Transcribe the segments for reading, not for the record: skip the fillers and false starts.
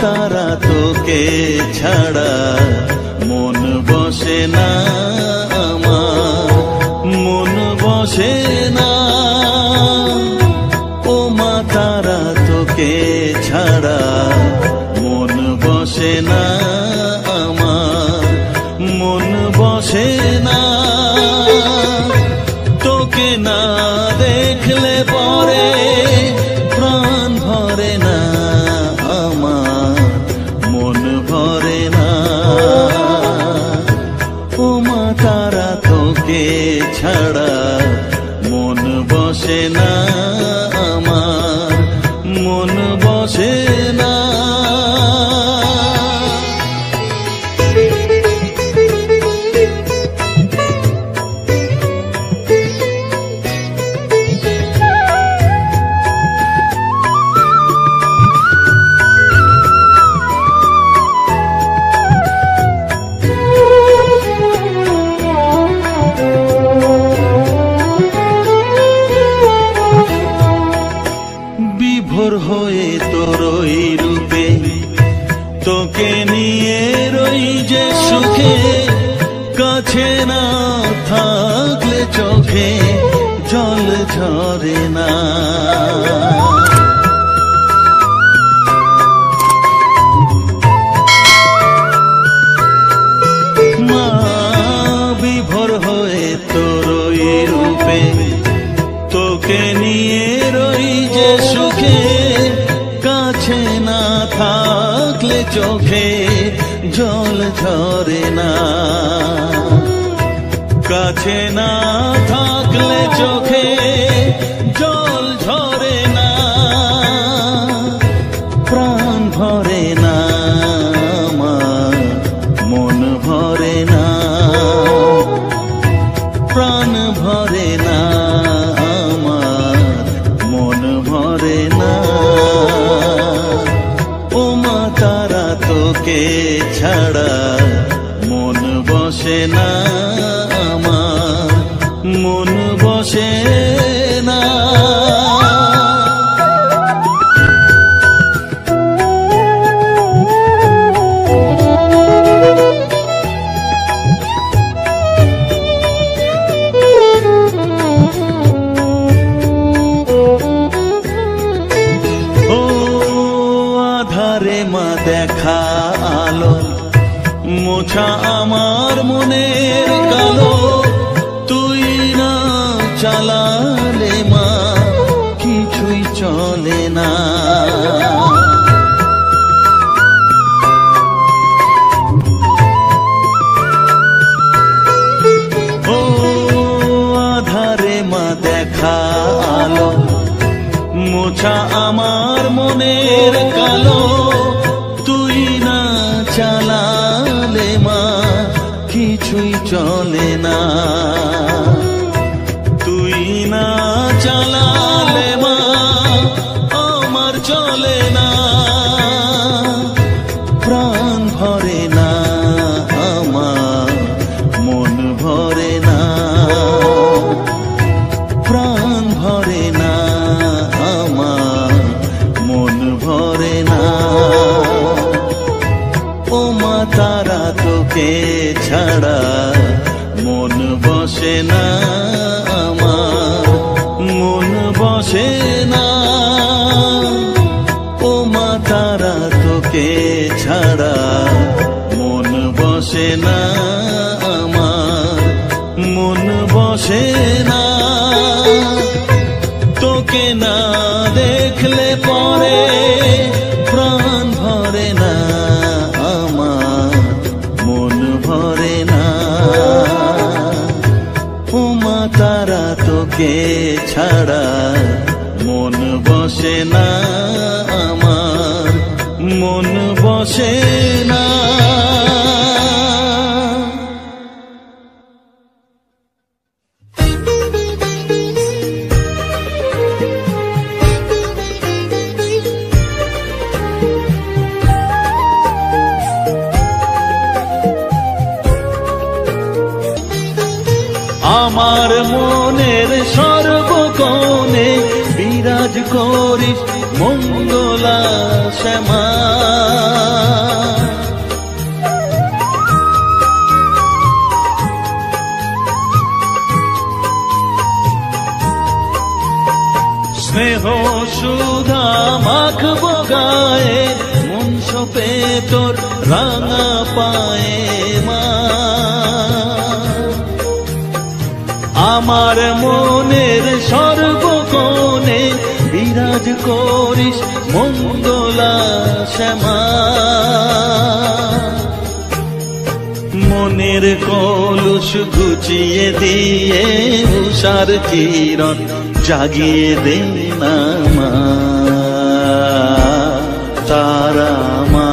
তারা তোকে ছাড়া মন বসে না আমার, মন বসে না। ও মা তারা তোকে ছাড়া মন বসে না আমার, মন বসে না। তোকে না দেখলে পরে প্রাণ ভরে না আমার, মন ভরে না। ও মা তারা তোকে ছাড়া মন বসে না আমার, মন বসে না। বিভোর হয়ে তোর ওই রূপে তোকে নিয়ে রই যে সুখে, কাছে না থাকলে চোখে জল ঝরে না। মা বিভোর হয়ে তোর ওই রূপে তোকে নিয়ে রই যে সুখে, কাছে না থাকলে চোখে জল ঝরে না। কাছে না থাকলে চোখে জল ঝরে না, প্রাণ ভরে না আমার, মন ভরে না, প্রাণ ভরে না আমার, মন ভরে না। ও মা তারা তোকে ছাড়া মন বসে না আমার, মন বসে না। মা দেখা আলো মোছা আমার মনের কালো, তুই না চালালে মা কিছুই চলে না। ও আধারে মা দেখা আলো মোছা আমার মনের কালো, তুই না চালালে মা কিছুই চলে না। তুই না চালালে মা আমার চলে না, প্রাণ ভরে না আমার, মন ভরে না, প্রাণ ভরে না আমার, মন ভরে না। ও মা তারা তোকে ছাড়া মন বসে না আমার, মন বসে না। ও মা তারা তোকে ছাড়া মন বসে না আমার, মন বসে না। তোকে না দেখলে পরে প্রাণ ভরে না আমার, মন ভরে না। ও মা তারা তোকে ছাড়া মন বসে না আমার, মন বসে না। আমার মনের সর্বকোণে বিরাজ করিস মঙ্গলা শ্যামা। স্নেহ সুধা মাখবো গায়ে, মন সপে তোর রাঙা পায়ে মা। আমার মনের সর্বকোণে বিরাজ করিস মঙ্গলা শ্যামা। মনের কলুষ ঘুচিয়ে দিয়ে উষার কিরণ জাগিয়ে দে না মা তারা মা।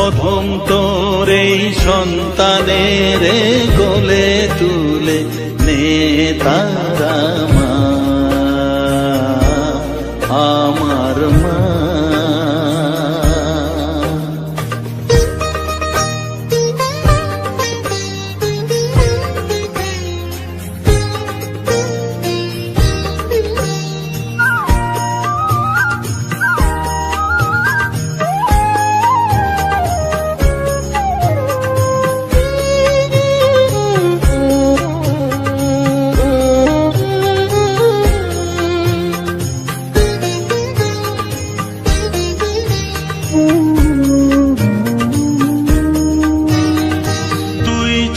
অধম তোর এই সন্তানের কোলে তুলে নে তারা মা আমার মা।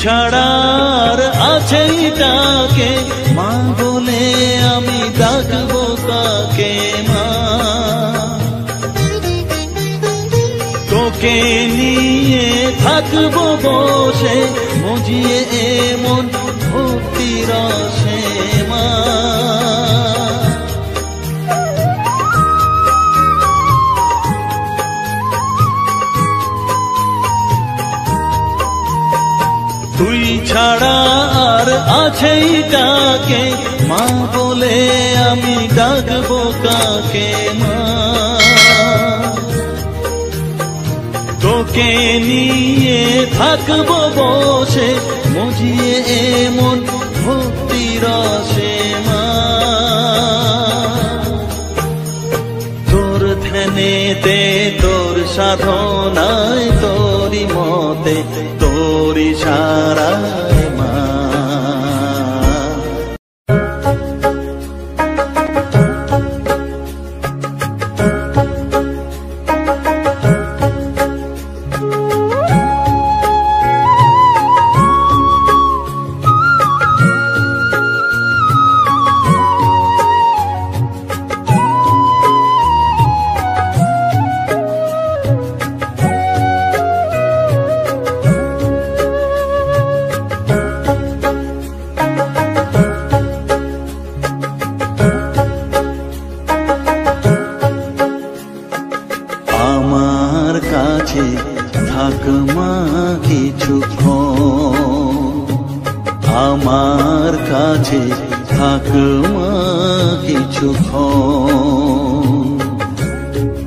ছাড়ার আছে ডাকে মা বলে আমি ডাকবো কাকে মা। তোকে নিয়ে থাকবো বসে মজিয়ে এমন ভক্তি রসে মা। তুই ছাড়া আর আছেই ডাকে মা বলে আমি ডাকবো কাকে মা। তোকে নিয়ে থাকবো বসে মজিয়ে এমন ভক্তি রসে মা। তোর ধ্যানেতে তোর সাধনায় তোরি মতে তোরি সারায় মা। থাক মা কিছুক্ষণ, আমার কাছে থাক মা কিছুক্ষণ।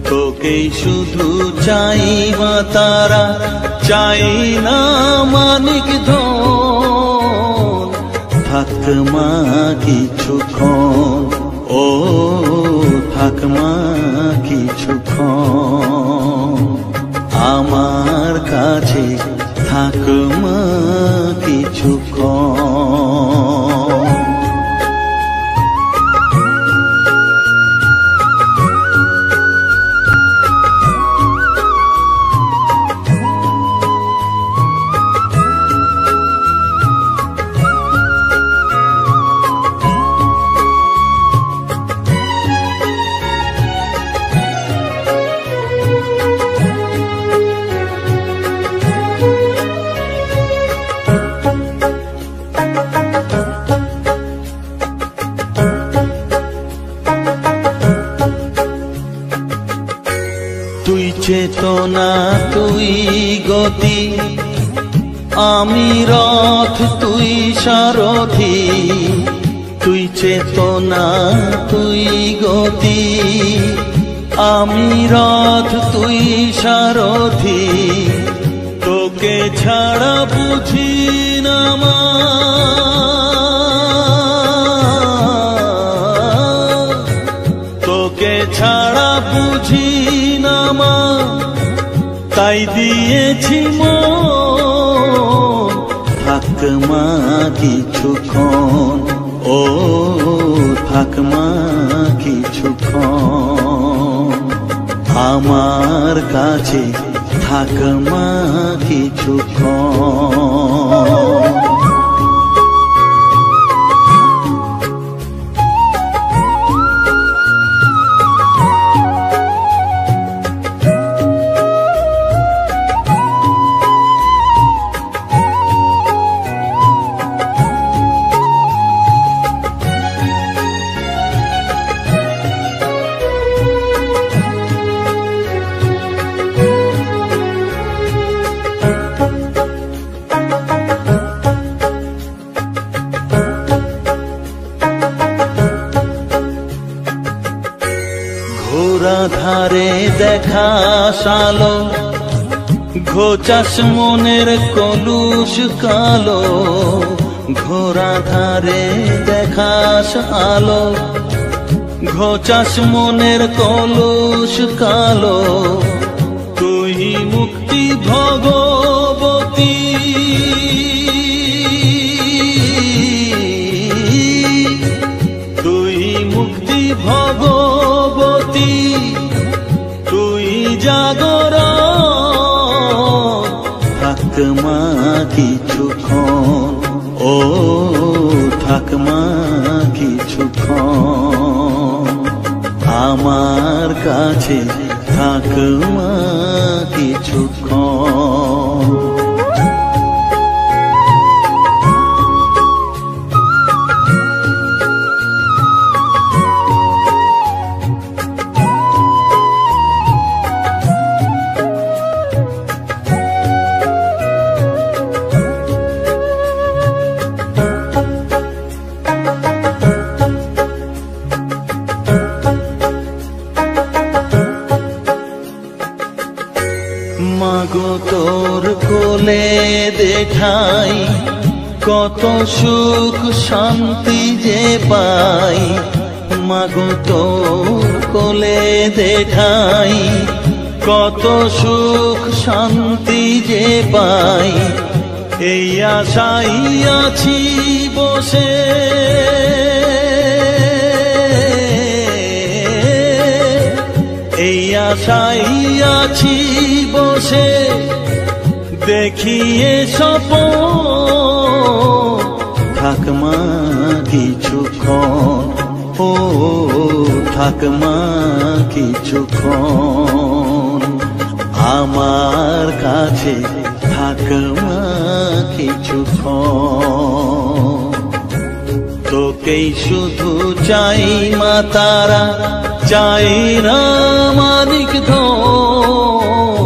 তোকেই শুধু চাই মা তারা, চাই না মানিক ধন। থাক মা কিছুক্ষণ, ও থাক মা কিছুক্ষণ, আমার কাছে থাক মা কিছুক্ষণ। তুই চেতনা তুই গতি, আমি রথ তুই সারথি। তুই চেতনা তুই গতি, আমি রথ তুই সারথি। তোকে তোকে ছাড়া বুঝি না মা, তোকে ছাড়া বুঝি না মা, তাই দিয়েছি মন। থাক মা কিছুক্ষণ, ও থাক মা কিছুক্ষণ, আমার কাছে থাক মা কিছুক্ষণ। ধারে দেখা সালো, ঘোচাস মনের কলুষ কালো। ঘোরা ধারে দেখাস আলো, ঘোচাস মনের কলুষ কালো। তুই মুক্তি ভগবতী, তুই মুক্তি ভগবতী, তুই জাগরণ। থাক মা কিছুক্ষণ, ও থাক মা কিছুক্ষণ, আমার কাছে থাক মা কিছুক্ষণ। মাগো তোর কোলে দেখাই, কত সুখ শান্তি যে পাই। মাগো তোর কোলে দেখাই, কত সুখ শান্তি যে পাই। এই আশাই আছি বসে, এই আশাই আছি বসে, দেখিয়ে স্বপন। থাক মা কিছুক্ষণ, ও থাক মা কিছুক্ষণ, আমার কাছে থাক মা কিছুক্ষণ। তোকেই শুধু চাই মা তারা, চাই না মানিক ধন।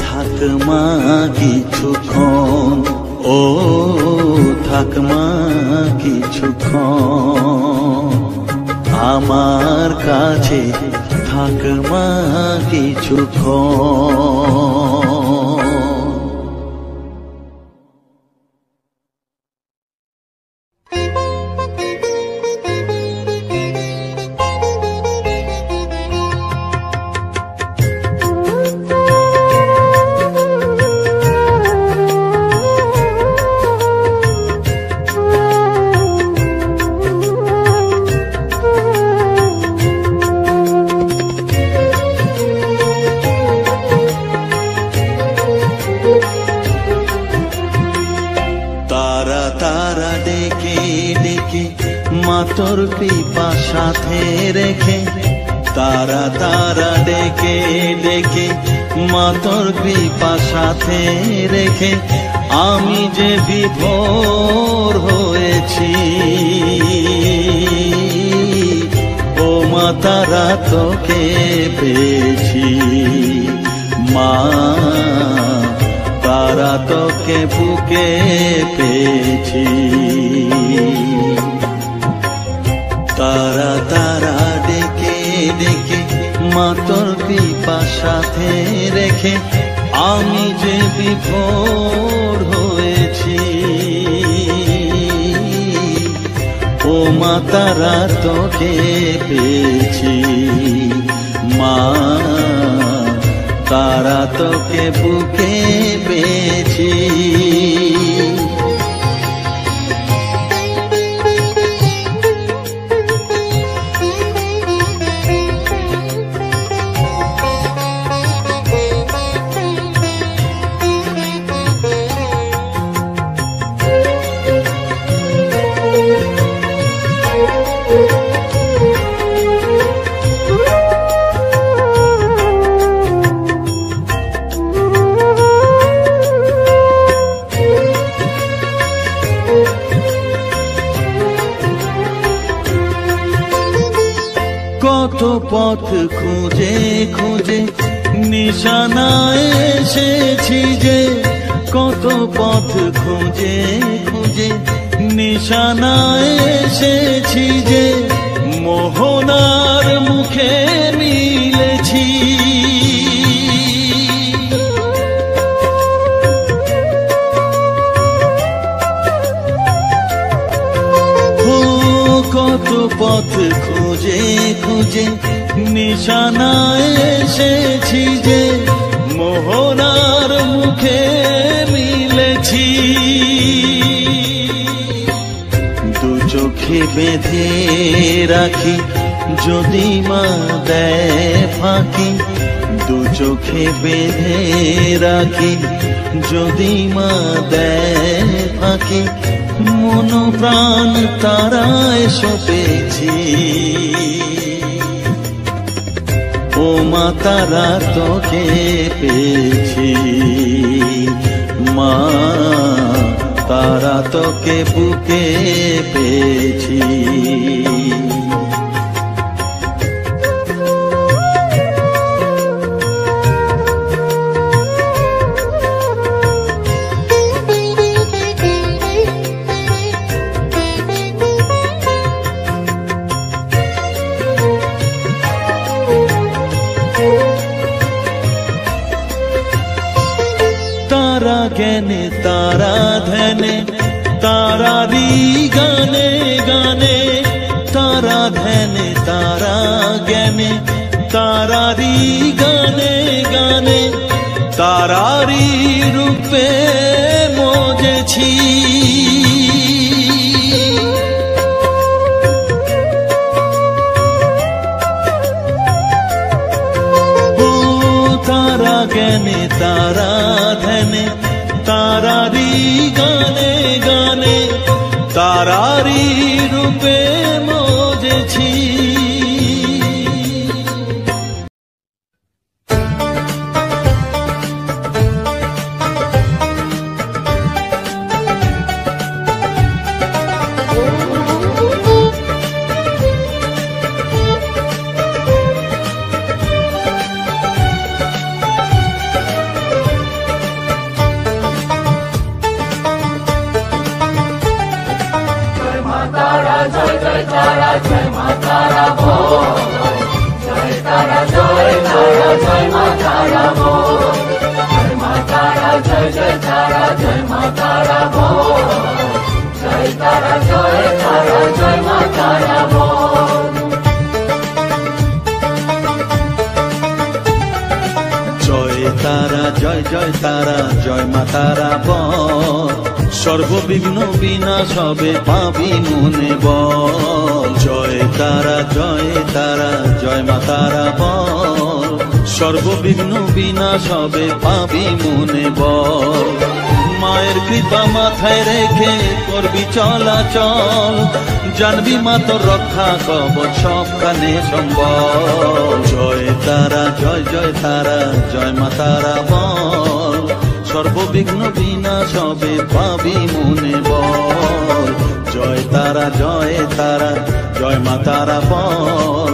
থাক মা কিছুক্ষণ, ও থাক মা কিছুক্ষণ, আমার কাছে থাক মা কিছুক্ষণ। তোর কৃপা সাথে রেখে, তারা তারা ডেকে ডেকে, মা তোর কৃপা সাথে রেখে, আমি যে বিভোর হয়েছি। ও মা তারা তোকে পেয়েছি, মা তারা তোকে বুকে পেয়েছি। তারা তারা ডেকে ডেকে, মা তোর কৃপা সাথে রেখে, আমি যে বিভোর হয়েছি, ও মা তারা তোকে পেয়েছি, মা তারা তোকে বুকে পেয়েছি। কত পথ খুঁজে খুঁজে নিশানায় এসেছি যে, কত পথ খুঁজে খুঁজে নিশানায় এসেছি যে, মোহনার মুখে মিলেছি। কত পথ খুঁজে খুঁজে নিশানায় এসেছি যে, মোহনার মুখে মিলেছি। দু চোখে বেঁধে রাখি যদি মা দেয় ফাঁকি, দু চোখে বেঁধে রাখি যদি মা দেয় ফাঁকি, মন প্রাণ তারায় সপেছি। ও মা তারা তোকে পেয়েছি, মা তারা তোকে বুকে পেয়েছি। तारा ज्ञाने तारा ध्याने तारारी गाने गाने, तारा ध्याने तारा ज्ञाने तारारी गाने गाने, तारारी रूपे मोजेছি। तारा ज्ञाने तारा ध्याने तारारी गाने गाने, तारारी रूपे मोजेছি। জয় জয় তারা জয় মা তারা বল, সর্ববিঘ্ন বিনাশ হবে পাবি মনে বল। জয় তারা জয় মা তারা বল, সর্ববিঘ্ন বিনাশ হবে পাবি মনে বল। মায়ের কৃপা মাথায় রেখে করবি চলাচল, জানবি মা তোর রক্ষা কবচ সব কানে সম্বল। জয় তারা জয় মা তারা বল, সর্ববিঘ্ন বিনাশ হবে পাবি মনে বল। জয় তারা জয় মা তারা বল,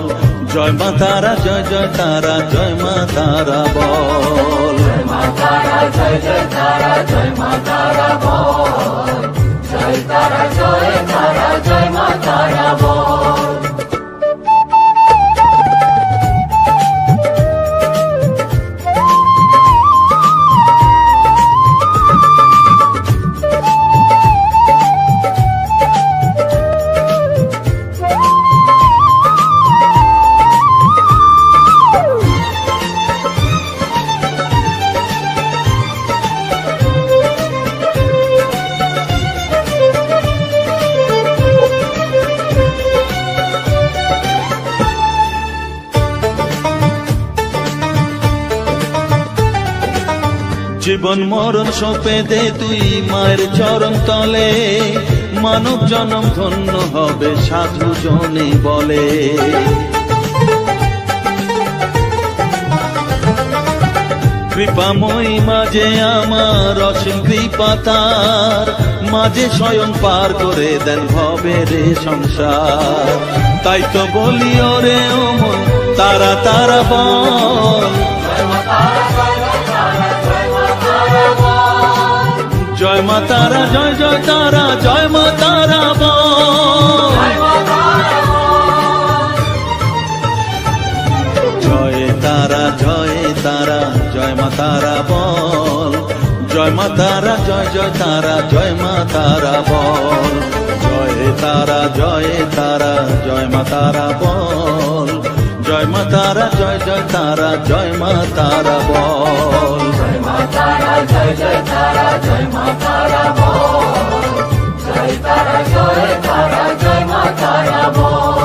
জয় মা তারা জয় তারা জয় মা তারা বল। জয় মা তারা জয় মা তারা বল, জয় তারা জয় মা তারা বল। জীবন মরণ সঁপে দে তুই মায়ের চরণ তলে, মানব জনম ধন্য হবে সাধু জনে বলে। কৃপাময়ী মাঝে আমার অসীম কৃপা তার, মাঝে স্বয়ং পার করে দেন ভবের সংসার। তাই তো বলি ওরে ও মন তারা তারা বল, জয় মা তারা জয় জয় তারা জয় মা তারা বল, জয় তারা জয় তারা জয় মা তারা বল, জয় মা তারা জয় জয় তারা জয় মা তারা বল, জয় তারা জয় তারা জয় মা তারা বল, জয় মা তারা জয় জয় তারা জয় মা তারা বল, জয় মা তারা জয় জয় তারা জয় মা তারা বল, জয় তারা জয় তারা জয় মা তারা বল।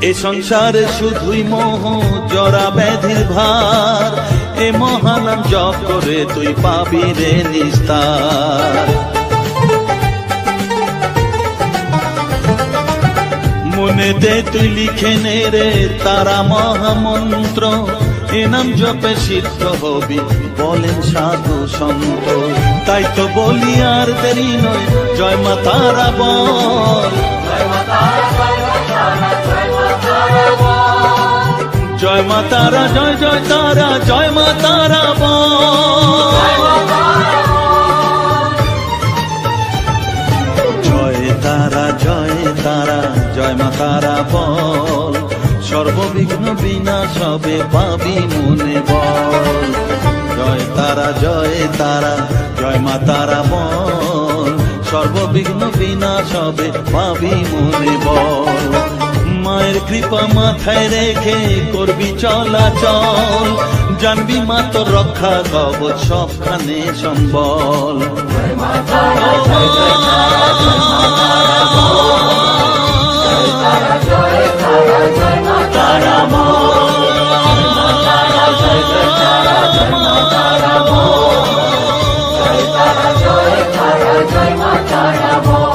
এ সংসারে শুধুই মোহ জরা ব্যাধির ভার, এ মহানাম জপ করে তুই পাবি রে নিস্তার। মনে দে তুই লিখে নে রে তারা মহামন্ত্র, এ নাম জপে সিদ্ধ হবি বলেন সাধু সন্ত। তাই তো বলি আর দেরি নয় জয় মা তারা বল, জয় মা তারা জয় জয় তারা জয় মা তারা বল, জয় তারা জয় তারা জয় মা তারা বল, সর্ববিঘ্ন বিনাশ হবে পাবি মনে বল, জয় তারা জয় তারা জয় মা তারা বল, সর্ববিঘ্ন বিনাশ হবে পাবি মনে বল। মায়ের কৃপা মাথায় রেখে করবি চলাচল, জানবি মা তোর রক্ষা কবচ সবখানে সম্বল। জয় মা তারা জয় জয় তারা জয় মা তারা বল, জয় তারা জয় তারা জয় মা তারা বল, জয় মা তারা জয় জয় তারা জয় মা তারা বল, জয় তারা জয় তারা জয় মা তারা বল।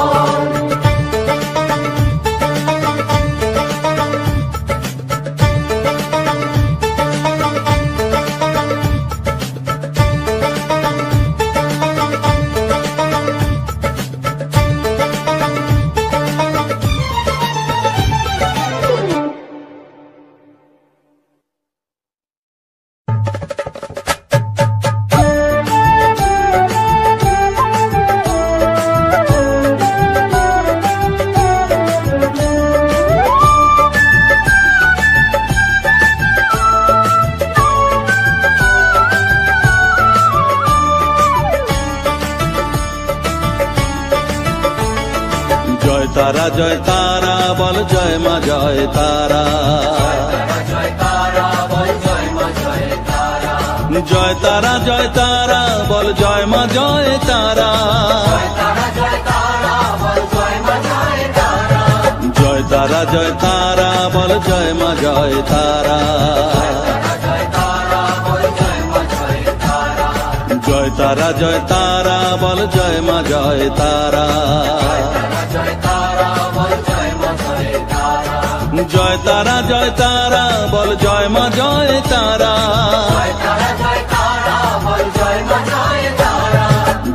তারা জয় তারা বল জয় মা জয় তারা, জয় তারা বল জয় মা জয় তারা, জয় তারা জয় তারা বল জয় মা জয় তারা, জয় তারা জয় তারা বল জয় মা জয় তারা, জয় তারা জয় তারা বল জয় মা জয় তারা, জয় তারা জয় তারা বল জয় মা জয় তারা,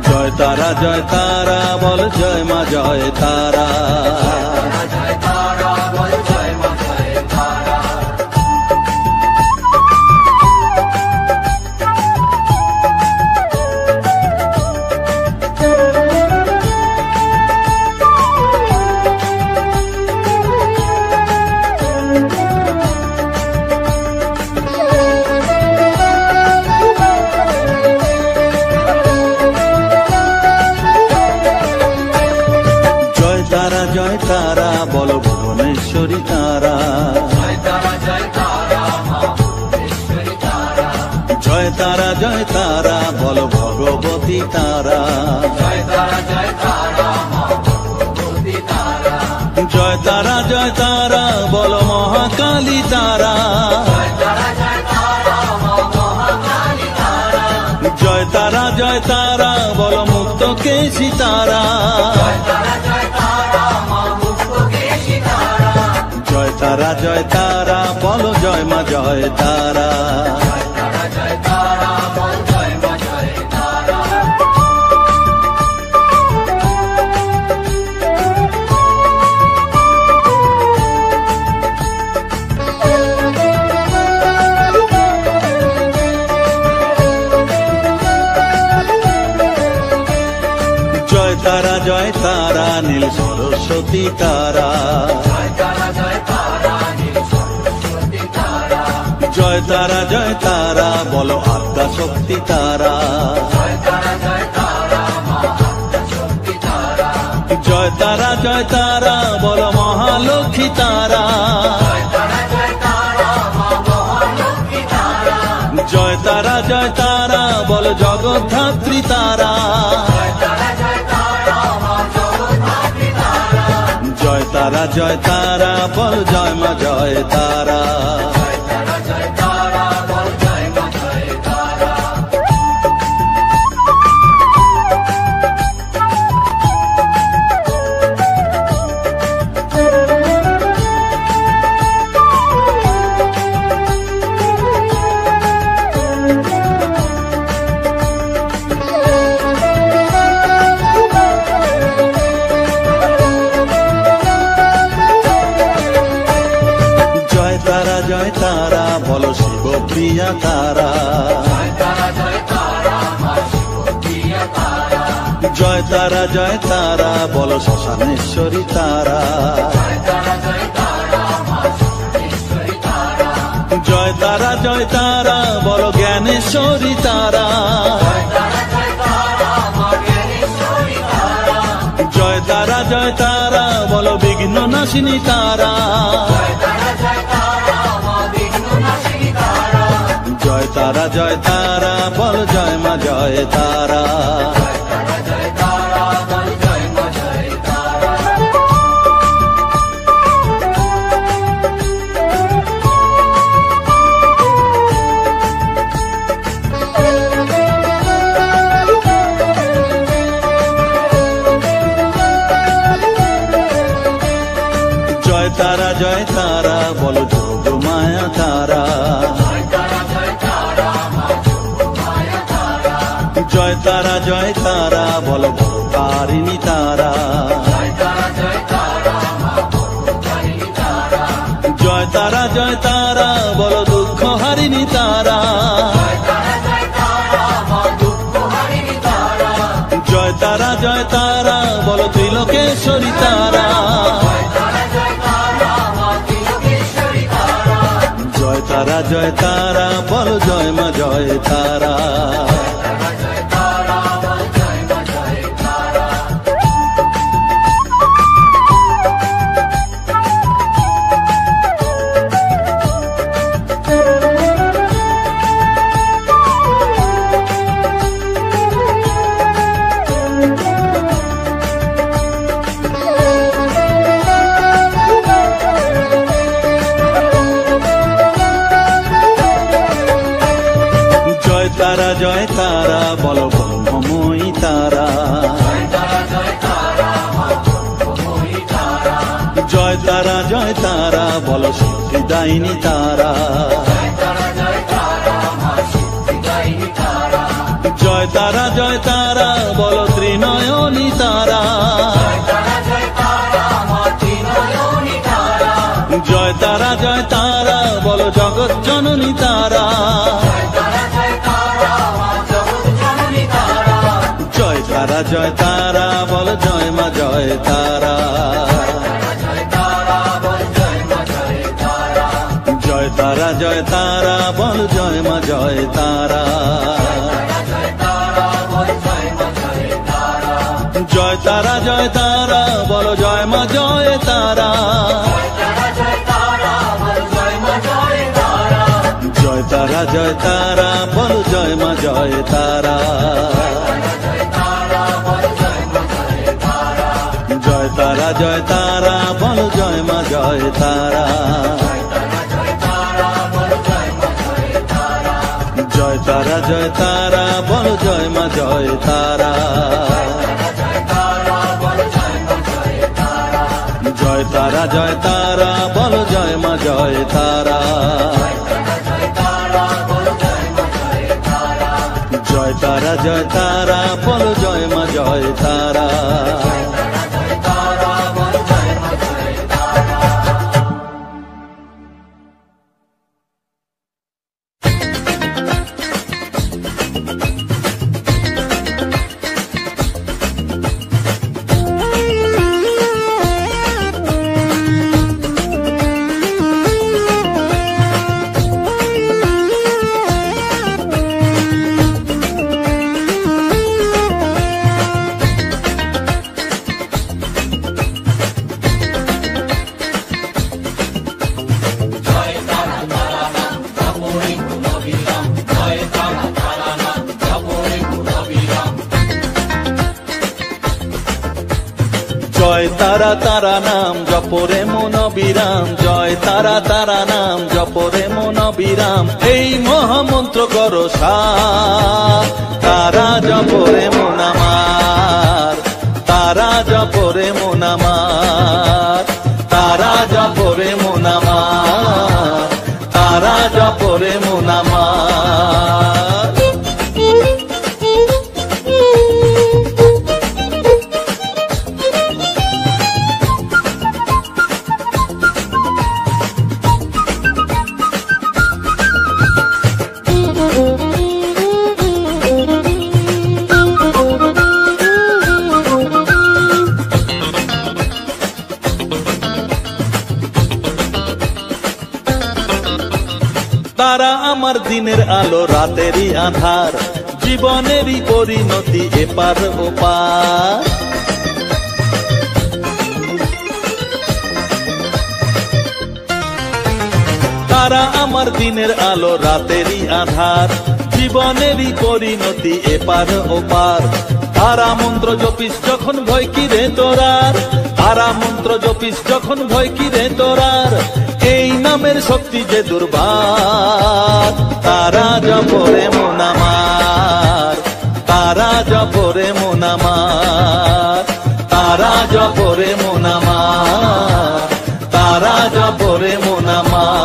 জয় তারা জয় তারা বল জয় মা জয় তারা। জয় তারা বলো ভগবতী তারা, জয় তারা জয় তারা মা ভগবতী তারা, জয় তারা বলো মহাকালী তারা, জয় তারা মা মহাকালী তারা, জয় তারা বলো মুক্ত কেশী তারা, জয় তারা মা মুক্ত কেশী তারা, জয় তারা বলো জয় মা জয় তারা। জয় তারা বল জয় মা জয় তারা। জয় তারা নীল সরস্বতী তারা, জয় তারা নীল সরস্বতী তারা, জয় তারা বলো আদ্যা শক্তি তারা, জয় তারা মা আদ্যা শক্তি তারা, জয় তারা বলো মহালক্ষ্মী তারা, জয় তারা মা মহালক্ষ্মী তারা, জয় তারা বলো জগদ্ধাত্রী তারা, জয় তারা বল জয় মা জয় তারা। জয় তারা বল জয় মা জয় তারা। জয় তারা বলো শিবপ্রিয়া তারা, জয় তারা মা শিবপ্রিয়া তারা, জয় তারা বলো শ্মশানেশ্বরী তারা, জয় তারা মা শ্মশানেশ্বরী তারা, জয় তারা বলো জ্ঞানেশ্বরী তারা, জয় তারা মা জ্ঞানেশ্বরী তারা, জয় তারা বলো বিঘ্ন নাশিনী তারা, জয় তারা মা বিঘ্ন নাশিনী তারা, জয় তারা বল জয় মা জয় তারা। জয় তারা বল জয় মা জয় তারা। জয় তারা বলো যোগ মায়া তারা, জয় তারা মা যোগ মায়া তারা, জয় তারা বলো ভবতারিণী তারা, জয় তারা মা ভবতারিণী তারা, জয় তারা বলো দুঃখ হারিণী তারা, জয় তারা মা দুঃখ হারিণী তারা, জয় তারা বলো ত্রিলোকেশ্বরী তারা, মা ত্রিলোকেশ্বরী তারা, জয় তারা বলো জয় মা জয় তারা। জয় তারা বল জয় মা জয় তারা। জয় তারা বলো ব্রহ্মময়ী তারা, জয় তারা বলো সিদ্ধিদায়িনী তারা, জয় তারা বলো ত্রিনয়নী তারা, জয় তারা বলো জগৎ জননী তারা, জয় তারা বলো জয় মা জয় তারা। জয় তারা বল জয় মা জয় তারা। জয় তারা বলো জয় মা জয় তারা। জয় তারা বল জয় মা জয় তারা, জয় তারা বল জয় মা জয় তারা, জয় তারা বল জয় মা জয় তারা, জয় তারা বল জয় মা জয় তারা, জয় তারা বল জয় মা জয় তারা। জয় তারা তারা নাম জপরে মন বিরাম, জয় তারা তারা নাম জপরে মন বিরাম, এই মহামন্ত্র করো সার, তারা জপরে মন আমার, তারা জপরে মন আমার, তারা জপরে মন আমার, তারা জপরে মন আমার। তারা আমার দিনের আলো রাতেরই আধার, জীবনেরই পরিণতি এপার ওপার, তারা আমার দিনের আলো রাতেরই আধার, জীবনেরই পরিণতি এপার ওপার। তারা মন্ত্র জপিস যখন ভয় কি রে তোরার, তারা মন্ত্র জপিস যখন ভয় কি রে তোরার, এই নামের শক্তি যে দুর্বার, তারা জপরে মন আমার, তারা জপরে মন আমার, তারা জপরে মন আমার, তারা জপরে মন আমার।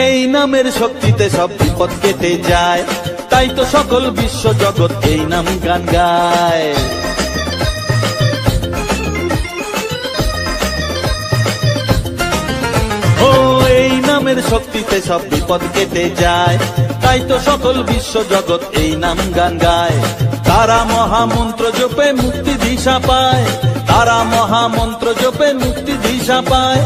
এই নামের শক্তিতে সব বিপদ কেটে যায়, তাই তো সকল বিশ্ব জগৎ এই নাম গান গায়। ও এই নামের শক্তিতে সব বিপদ কেটে যায়, তাই তো সকল বিশ্ব জগৎ এই নাম গান গায়। তারা মহামন্ত্র জপে মুক্তি দিশা পায়, তারা মহামন্ত্র জপে মুক্তি দিশা পায়,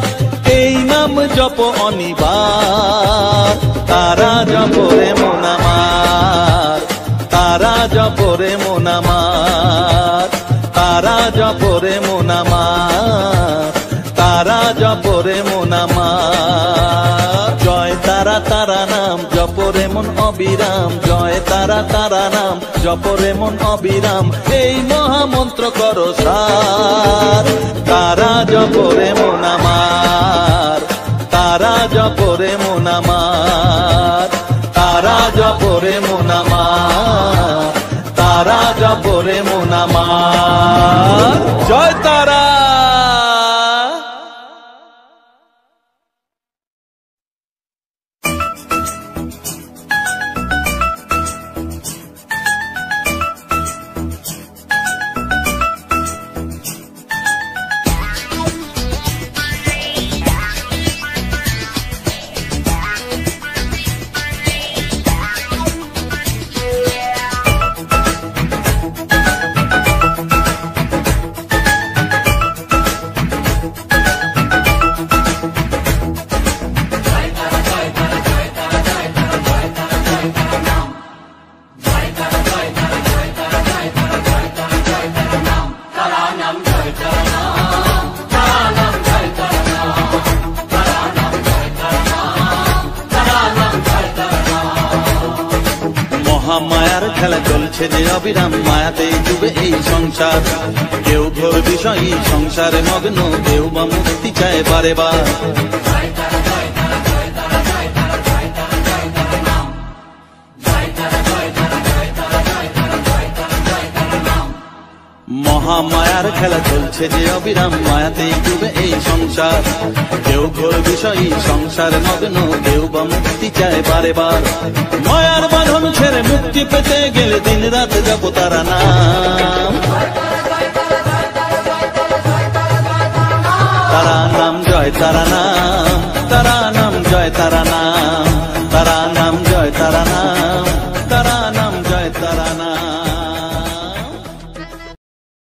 এই নাম জপ অনিবার, তারা জপরে মন আমার, তারা জপরে মন আমার, তারা জপরে মন আমার, তারা জপরে মন আমার। জয় তারা তারা নাম জপরে মন অবিরাম, জয় তারা তারা নাম জপরে মন অবিরাম, এই মহামন্ত্র করো সার, তারা জপরে মন আমার, তারা জপরে মন আমার, তারা জপরে মন আমার, তারা জপরে মন আমার। জয় তারা। মহামায়ার খেলা চলছে যে অবিরাম, মায়াতে ডুবে এই সংসার। কেউ ঘোর বিষয়ী সংসারে মগ্ন, কেউ বা মুক্তি চায় বারে বার। মহামায়ার খেলা চলছে যে অবিরাম, মায়াতেই ডুবে এই সংসার। কেউ ঘোর বিষয়ী সংসারে মগ্ন, কেউ বা মুক্তি চায় বারে বার। মায়ার বাঁধন ছেড়ে মুক্তি পেতে গেলে দিন রাত জপ তারা নাম। তারা নাম জয় তারা নাম, তারা নাম জয় তারা নাম, তারা নাম জয় তারা নাম, তারা নাম জয় তারা নাম।